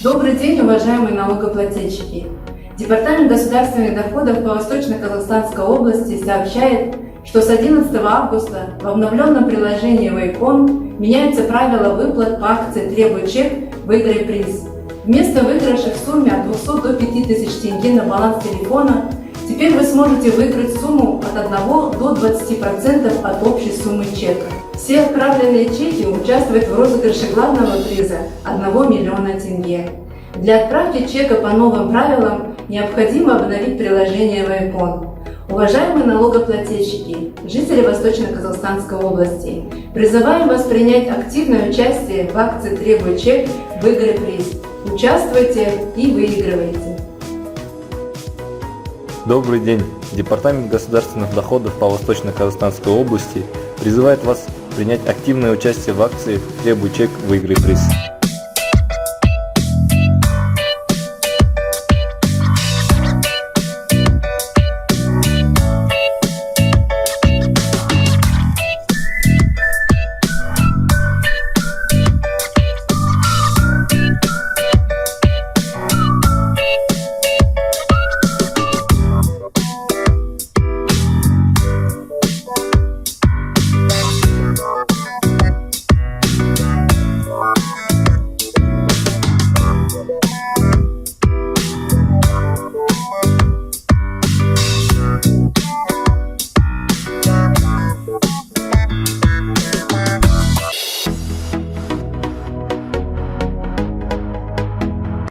Добрый день, уважаемые налогоплательщики! Департамент государственных доходов по Восточно-Казахстанской области сообщает, что с 11 августа в обновленном приложении Waycon меняются правила выплат по акции «Требуй чек, выиграй приз». Вместо выигрыша в сумме от 200 до 5000 тенге на баланс телефона теперь вы сможете выиграть сумму от 1 до 20% от общей суммы чека. Все отправленные чеки участвуют в розыгрыше главного приза 1 миллиона тенге. Для отправки чека по новым правилам необходимо обновить приложение Waycon. Уважаемые налогоплательщики, жители Восточно-Казахстанской области, призываем вас принять активное участие в акции «Требуй чек, выиграй приз». Участвуйте и выигрывайте. Добрый день! Департамент государственных доходов по Восточно-Казахстанской области призывает вас принять активное участие в акции «Требуй чек, выиграй приз».